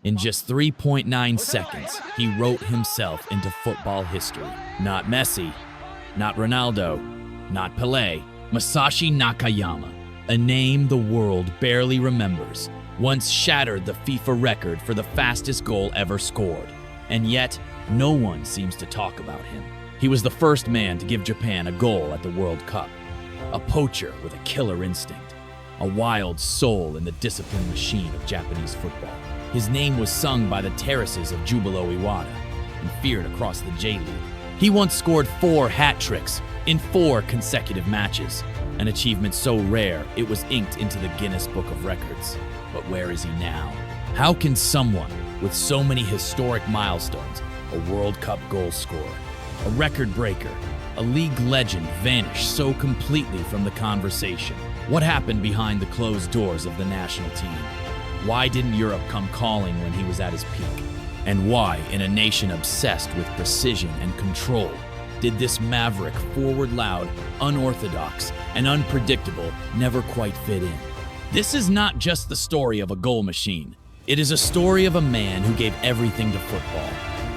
In just 3.9 seconds, he wrote himself into football history. Not Messi, not Ronaldo, not Pelé, Masashi Nakayama, a name the world barely remembers, once shattered the FIFA record for the fastest goal ever scored. And yet, no one seems to talk about him. He was the first man to give Japan a goal at the World Cup, a poacher with a killer instinct, a wild soul in the disciplined machine of Japanese football. His name was sung by the terraces of Jubilo Iwata and feared across the J-League. He once scored 4 hat tricks in 4 consecutive matches, an achievement so rare it was inked into the Guinness Book of Records. But where is he now? How can someone with so many historic milestones, a World Cup goal scorer, a record breaker, a league legend, vanish so completely from the conversation? What happened behind the closed doors of the national team? Why didn't Europe come calling when he was at his peak? And why, in a nation obsessed with precision and control, did this maverick, forward loud, unorthodox, and unpredictable never quite fit in? This is not just the story of a goal machine. It is a story of a man who gave everything to football,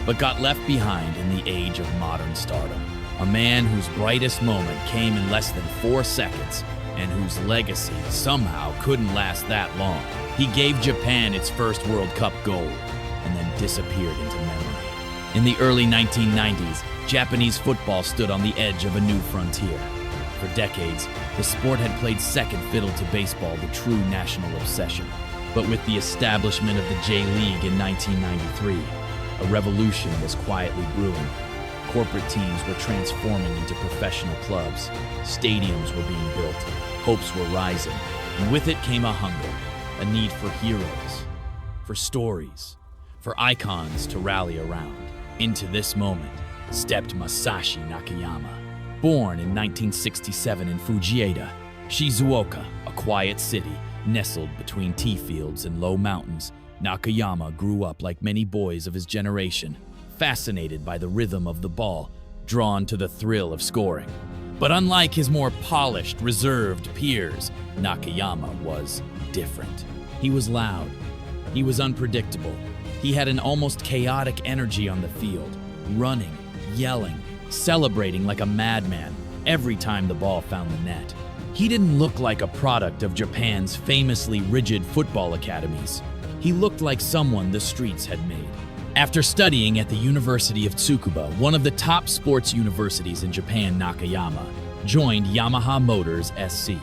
but got left behind in the age of modern stardom. A man whose brightest moment came in less than 4 seconds, and whose legacy somehow couldn't last that long. He gave Japan its first World Cup goal, and then disappeared into memory. In the early 1990s, Japanese football stood on the edge of a new frontier. For decades, the sport had played second fiddle to baseball, the true national obsession. But with the establishment of the J-League in 1993, a revolution was quietly brewing. Corporate teams were transforming into professional clubs. Stadiums were being built. Hopes were rising. And with it came a hunger, a need for heroes, for stories, for icons to rally around. Into this moment stepped Masashi Nakayama. Born in 1967 in Fujieda, Shizuoka, a quiet city nestled between tea fields and low mountains, Nakayama grew up like many boys of his generation, fascinated by the rhythm of the ball, drawn to the thrill of scoring. But unlike his more polished, reserved peers, Nakayama was different. He was loud. He was unpredictable. He had an almost chaotic energy on the field, running, yelling, celebrating like a madman every time the ball found the net. He didn't look like a product of Japan's famously rigid football academies. He looked like someone the streets had made. After studying at the University of Tsukuba, one of the top sports universities in Japan, Nakayama joined Yamaha Motors SC,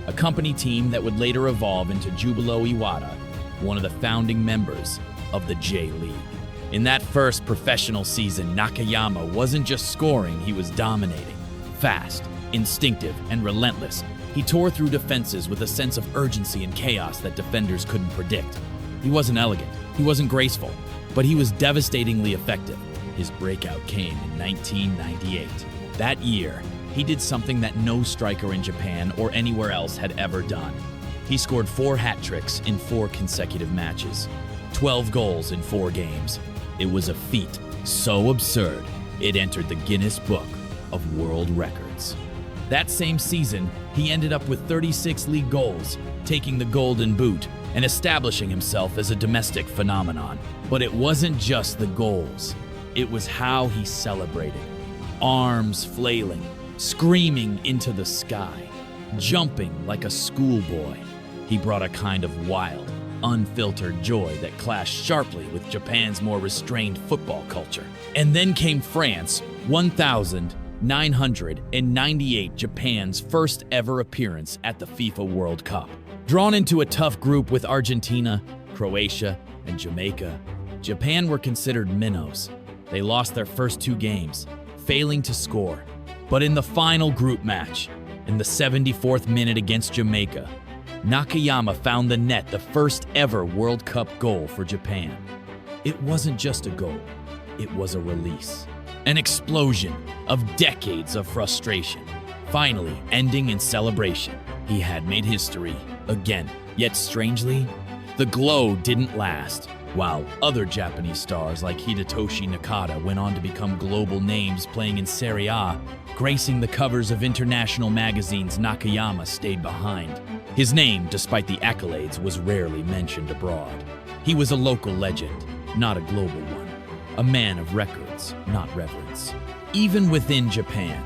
a company team that would later evolve into Jubilo Iwata, one of the founding members of the J-League. In that first professional season, Nakayama wasn't just scoring, he was dominating. Fast, instinctive, and relentless, he tore through defenses with a sense of urgency and chaos that defenders couldn't predict. He wasn't elegant, he wasn't graceful, but he was devastatingly effective. His breakout came in 1998. That year, he did something that no striker in Japan or anywhere else had ever done. He scored 4 hat tricks in 4 consecutive matches, 12 goals in 4 games. It was a feat so absurd, it entered the Guinness Book of World Records. That same season, he ended up with 36 league goals, taking the Golden Boot and establishing himself as a domestic phenomenon. But it wasn't just the goals. It was how he celebrated. Arms flailing, screaming into the sky, jumping like a schoolboy. He brought a kind of wild, unfiltered joy that clashed sharply with Japan's more restrained football culture. And then came France, 1998, Japan's first ever appearance at the FIFA World Cup. Drawn into a tough group with Argentina, Croatia, and Jamaica, Japan were considered minnows. They lost their first 2 games, failing to score. But in the final group match, in the 74th minute against Jamaica, Nakayama found the net, the first ever World Cup goal for Japan. It wasn't just a goal, it was a release. An explosion of decades of frustration, finally ending in celebration. He had made history again. Yet strangely, the glow didn't last. While other Japanese stars like Hidetoshi Nakata went on to become global names playing in Serie A, gracing the covers of international magazines, Nakayama stayed behind. His name, despite the accolades, was rarely mentioned abroad. He was a local legend, not a global one. A man of records, not reverence. Even within Japan,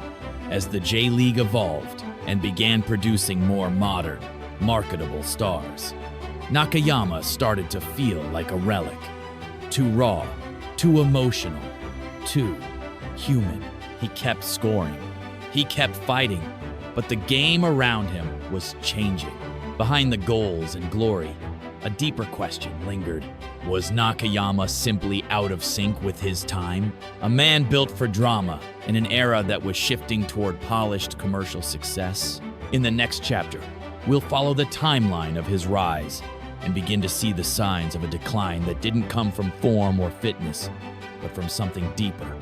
as the J-League evolved and began producing more modern, marketable stars, Nakayama started to feel like a relic. Too raw, too emotional, too human. He kept scoring. He kept fighting. But the game around him was changing. Behind the goals and glory, a deeper question lingered. Was Nakayama simply out of sync with his time? A man built for drama in an era that was shifting toward polished commercial success? In the next chapter, we'll follow the timeline of his rise and begin to see the signs of a decline that didn't come from form or fitness, but from something deeper.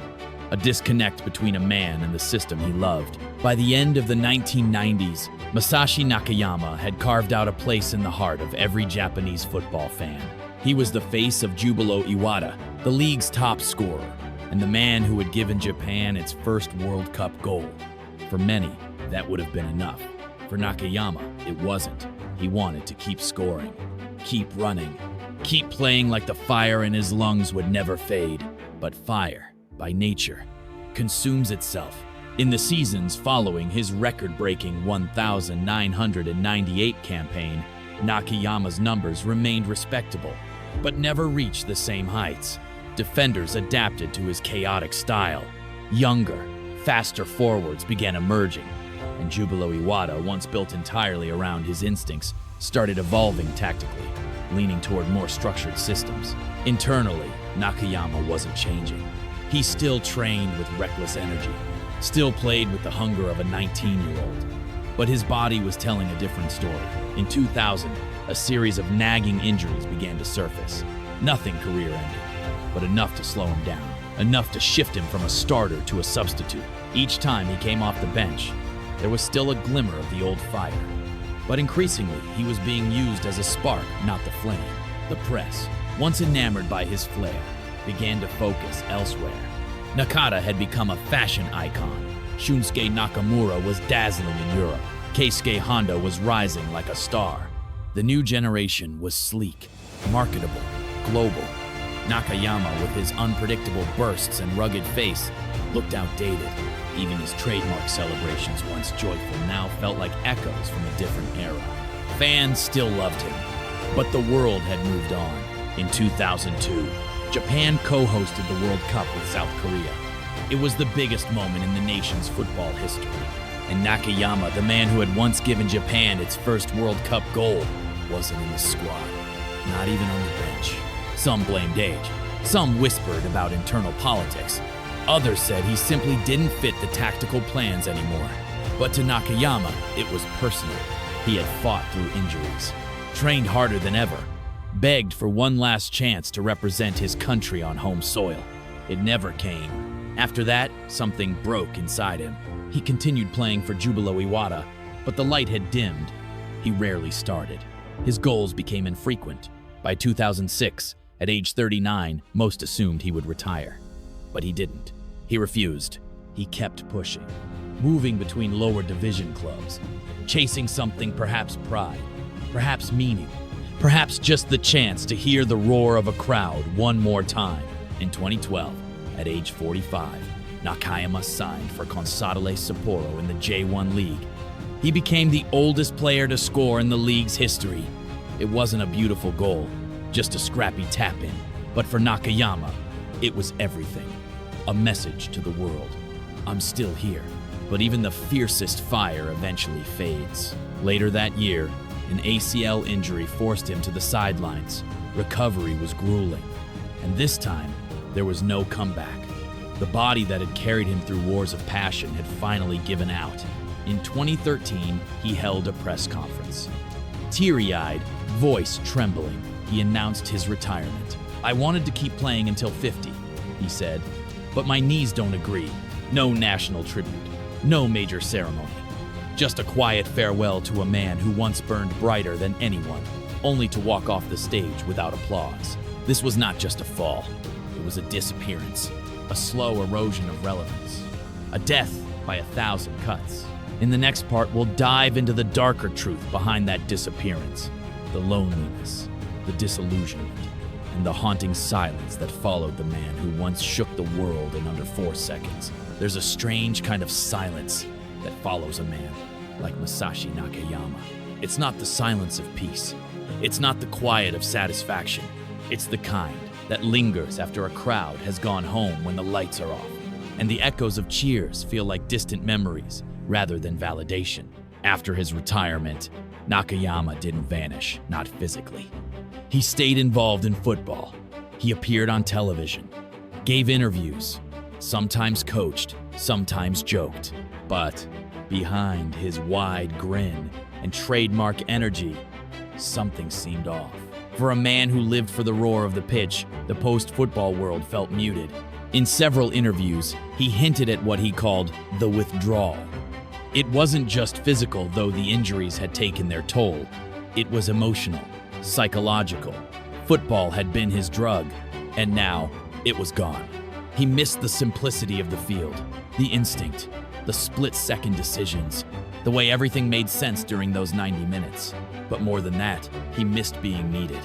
A disconnect between a man and the system he loved. By the end of the 1990s, Masashi Nakayama had carved out a place in the heart of every Japanese football fan. He was the face of Jubilo Iwata, the league's top scorer, and the man who had given Japan its first World Cup goal. For many, that would have been enough. For Nakayama, it wasn't. He wanted to keep scoring, keep running, keep playing like the fire in his lungs would never fade. But fire, by nature, consumes itself. In the seasons following his record-breaking 1,998 campaign, Nakayama's numbers remained respectable, but never reached the same heights. Defenders adapted to his chaotic style. Younger, faster forwards began emerging, and Jubilo Iwata, once built entirely around his instincts, started evolving tactically, leaning toward more structured systems. Internally, Nakayama wasn't changing. He still trained with reckless energy, still played with the hunger of a 19-year-old. But his body was telling a different story. In 2000, a series of nagging injuries began to surface. Nothing career-ending, but enough to slow him down, enough to shift him from a starter to a substitute. Each time he came off the bench, there was still a glimmer of the old fire. But increasingly, he was being used as a spark, not the flame. The press, once enamored by his flair, began to focus elsewhere. Nakata had become a fashion icon. Shunsuke Nakamura was dazzling in Europe. Keisuke Honda was rising like a star. The new generation was sleek, marketable, global. Nakayama, with his unpredictable bursts and rugged face, looked outdated. Even his trademark celebrations, once joyful, now felt like echoes from a different era. Fans still loved him, but the world had moved on. In 2002, Japan co-hosted the World Cup with South Korea. It was the biggest moment in the nation's football history. And Nakayama, the man who had once given Japan its first World Cup goal, wasn't in the squad, not even on the bench. Some blamed age, some whispered about internal politics. Others said he simply didn't fit the tactical plans anymore. But to Nakayama, it was personal. He had fought through injuries, trained harder than ever, begged for one last chance to represent his country on home soil. It never came. After that, something broke inside him. He continued playing for Jubilo Iwata, but the light had dimmed. He rarely started. His goals became infrequent. By 2006, at age 39, most assumed he would retire. But he didn't. He refused. He kept pushing, moving between lower division clubs, chasing something, perhaps pride, perhaps meaning, perhaps just the chance to hear the roar of a crowd one more time. In 2012, at age 45, Nakayama signed for Consadole Sapporo in the J1 League. He became the oldest player to score in the league's history. It wasn't a beautiful goal, just a scrappy tap-in. But for Nakayama, it was everything. A message to the world. I'm still here. But even the fiercest fire eventually fades. Later that year, an ACL injury forced him to the sidelines. Recovery was grueling. And this time, there was no comeback. The body that had carried him through wars of passion had finally given out. In 2013, he held a press conference. Teary-eyed, voice trembling, he announced his retirement. "I wanted to keep playing until 50, he said, but my knees don't agree. No national tribute, no major ceremony. Just a quiet farewell to a man who once burned brighter than anyone, only to walk off the stage without applause." This was not just a fall. It was a disappearance, a slow erosion of relevance, a death by 1,000 cuts. In the next part, we'll dive into the darker truth behind that disappearance, the loneliness, the disillusionment, and the haunting silence that followed the man who once shook the world in under 4 seconds. There's a strange kind of silence that follows a man like Masashi Nakayama. It's not the silence of peace. It's not the quiet of satisfaction. It's the kind that lingers after a crowd has gone home when the lights are off, and the echoes of cheers feel like distant memories rather than validation. After his retirement, Nakayama didn't vanish, not physically. He stayed involved in football. He appeared on television, gave interviews, sometimes coached, sometimes joked. But behind his wide grin and trademark energy, something seemed off. For a man who lived for the roar of the pitch, the post-football world felt muted. In several interviews, he hinted at what he called the withdrawal. It wasn't just physical, though the injuries had taken their toll. It was emotional, psychological. Football had been his drug, and now it was gone. He missed the simplicity of the field, the instinct, the split-second decisions, the way everything made sense during those 90 minutes. But more than that, he missed being needed.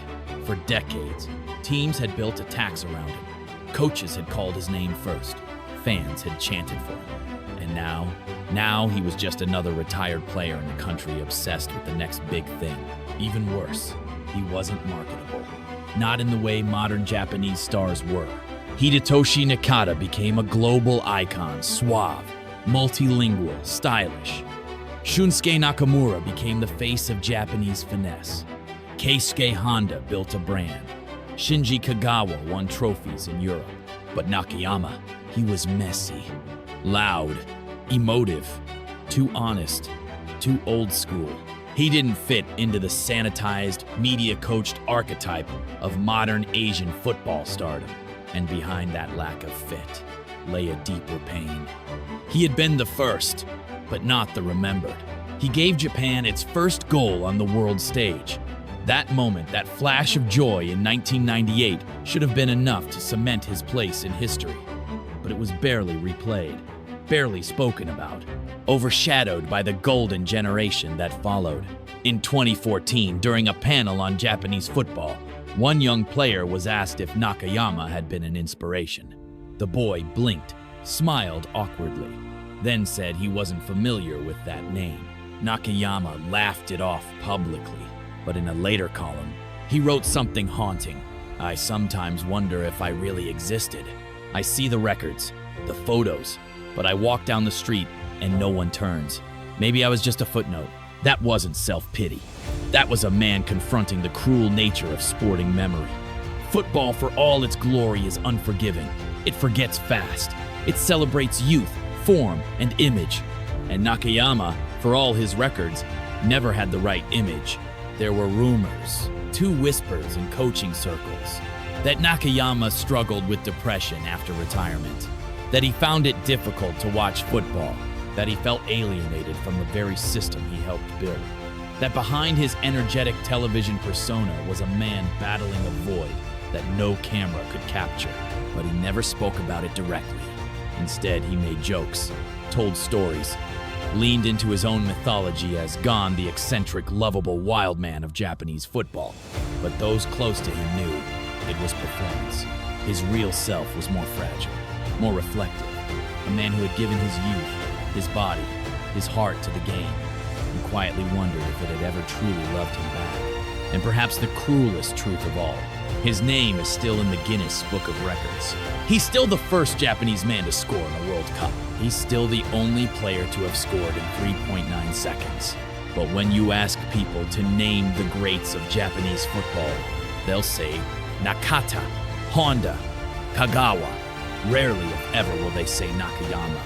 For decades, teams had built attacks around him. Coaches had called his name first. Fans had chanted for him. And now he was just another retired player in the country obsessed with the next big thing. Even worse, he wasn't marketable. Not in the way modern Japanese stars were. Hidetoshi Nakata became a global icon, suave, multilingual, stylish. Shunsuke Nakamura became the face of Japanese finesse. Keisuke Honda built a brand. Shinji Kagawa won trophies in Europe. But Nakayama, he was messy, loud, emotive, too honest, too old school. He didn't fit into the sanitized, media-coached archetype of modern Asian football stardom. And behind that lack of fit lay a deeper pain. He had been the first, but not the remembered. He gave Japan its first goal on the world stage. That moment, that flash of joy in 1998, should have been enough to cement his place in history. But it was barely replayed, barely spoken about, overshadowed by the golden generation that followed. In 2014, during a panel on Japanese football, one young player was asked if Nakayama had been an inspiration. The boy blinked, smiled awkwardly, then said he wasn't familiar with that name. Nakayama laughed it off publicly, but in a later column, he wrote something haunting. "I sometimes wonder if I really existed. I see the records, the photos, but I walk down the street and no one turns. Maybe I was just a footnote." That wasn't self-pity. That was a man confronting the cruel nature of sporting memory. Football, for all its glory, is unforgiving. It forgets fast. It celebrates youth, form, and image. And Nakayama, for all his records, never had the right image. There were rumors, two whispers in coaching circles, that Nakayama struggled with depression after retirement, that he found it difficult to watch football, that he felt alienated from the very system he helped build, that behind his energetic television persona was a man battling a void that no camera could capture. But he never spoke about it directly. Instead, he made jokes, told stories, leaned into his own mythology as Gon, the eccentric, lovable wild man of Japanese football. But those close to him knew it was performance. His real self was more fragile, more reflective, a man who had given his youth, his body, his heart to the game, and quietly wondered if it had ever truly loved him back. And perhaps the cruelest truth of all, his name is still in the Guinness Book of Records. He's still the first Japanese man to score in a World Cup. He's still the only player to have scored in 3.9 seconds. But when you ask people to name the greats of Japanese football, they'll say Nakata, Honda, Kagawa. Rarely, if ever, will they say Nakayama,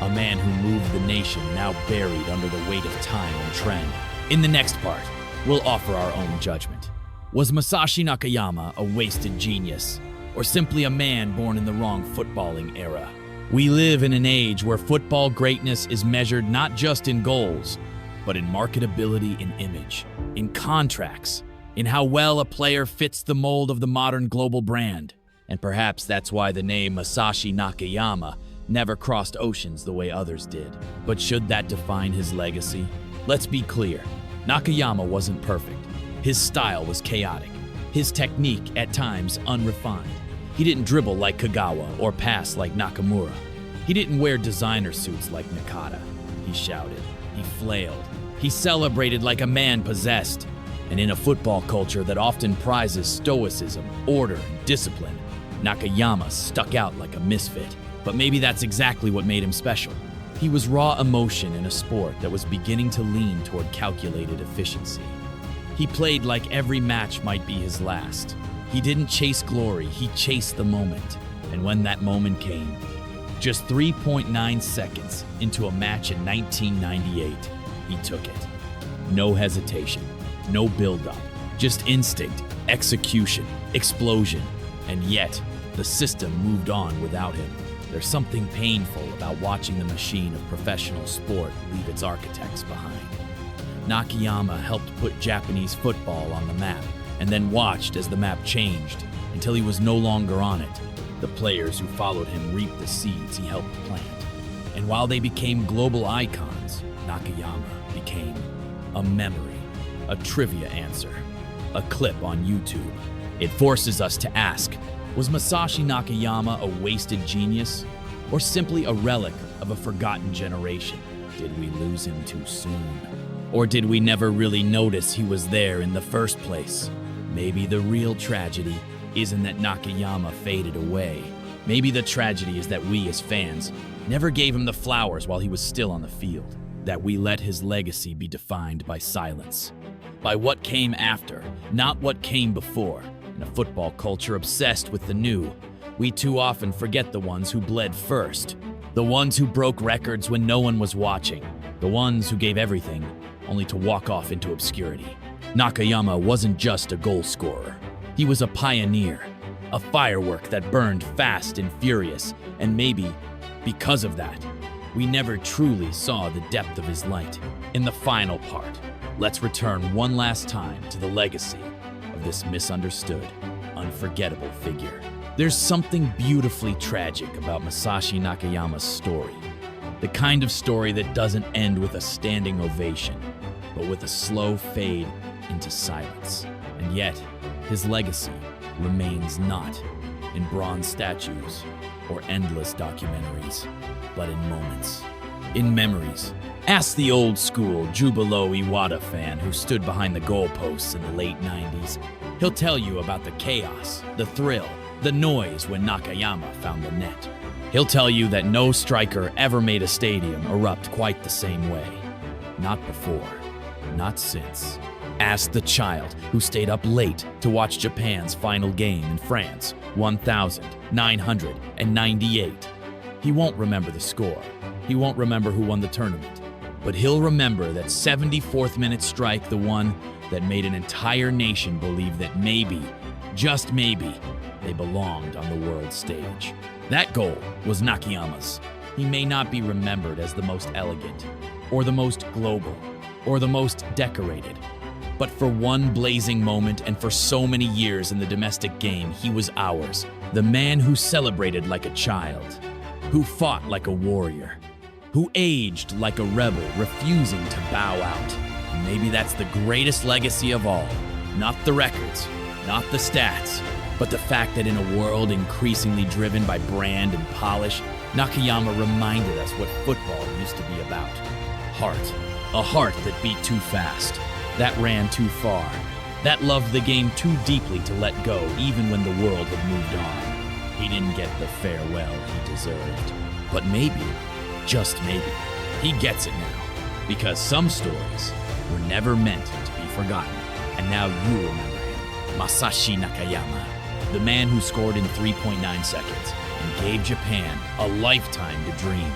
a man who moved the nation now buried under the weight of time and trend. In the next part, we'll offer our own judgment. Was Masashi Nakayama a wasted genius, or simply a man born in the wrong footballing era? We live in an age where football greatness is measured not just in goals, but in marketability and image, in contracts, in how well a player fits the mold of the modern global brand. And perhaps that's why the name Masashi Nakayama never crossed oceans the way others did. But should that define his legacy? Let's be clear, Nakayama wasn't perfect. His style was chaotic. His technique, at times, unrefined. He didn't dribble like Kagawa or pass like Nakamura. He didn't wear designer suits like Nakata. He shouted. He flailed. He celebrated like a man possessed. And in a football culture that often prizes stoicism, order, and discipline, Nakayama stuck out like a misfit. But maybe that's exactly what made him special. He was raw emotion in a sport that was beginning to lean toward calculated efficiency. He played like every match might be his last. He didn't chase glory, he chased the moment. And when that moment came, just 3.9 seconds into a match in 1998, he took it. No hesitation, no build-up, just instinct, execution, explosion. And yet, the system moved on without him. There's something painful about watching the machine of professional sport leave its architects behind. Nakayama helped put Japanese football on the map, and then watched as the map changed until he was no longer on it. The players who followed him reaped the seeds he helped plant. And while they became global icons, Nakayama became a memory, a trivia answer, a clip on YouTube. It forces us to ask, was Masashi Nakayama a wasted genius, or simply a relic of a forgotten generation? Did we lose him too soon? Or did we never really notice he was there in the first place? Maybe the real tragedy isn't that Nakayama faded away. Maybe the tragedy is that we as fans never gave him the flowers while he was still on the field. That we let his legacy be defined by silence. By what came after, not what came before. In a football culture obsessed with the new, we too often forget the ones who bled first. The ones who broke records when no one was watching. The ones who gave everything, only to walk off into obscurity. Nakayama wasn't just a goal scorer. He was a pioneer, a firework that burned fast and furious, and maybe, because of that, we never truly saw the depth of his light. In the final part, let's return one last time to the legacy of this misunderstood, unforgettable figure. There's something beautifully tragic about Masashi Nakayama's story. The kind of story that doesn't end with a standing ovation, but with a slow fade into silence. And yet, his legacy remains not in bronze statues or endless documentaries, but in moments, in memories. Ask the old-school Jubilo Iwata fan who stood behind the goalposts in the late 90s. He'll tell you about the chaos, the thrill, the noise when Nakayama found the net. He'll tell you that no striker ever made a stadium erupt quite the same way. Not before, not since. Ask the child who stayed up late to watch Japan's final game in France, 1998. He won't remember the score. He won't remember who won the tournament. But he'll remember that 74th minute strike, the one that made an entire nation believe that maybe, just maybe, they belonged on the world stage. That goal was Nakayama's. He may not be remembered as the most elegant, or the most global, or the most decorated. But for one blazing moment and for so many years in the domestic game, he was ours. The man who celebrated like a child, who fought like a warrior, who aged like a rebel, refusing to bow out. And maybe that's the greatest legacy of all. Not the records, not the stats, but the fact that in a world increasingly driven by brand and polish, Nakayama reminded us what football used to be about. Heart. A heart that beat too fast, that ran too far, that loved the game too deeply to let go even when the world had moved on. He didn't get the farewell he deserved. But maybe, just maybe, he gets it now. Because some stories were never meant to be forgotten. And now you remember him, Masashi Nakayama, the man who scored in 3.9 seconds and gave Japan a lifetime to dream.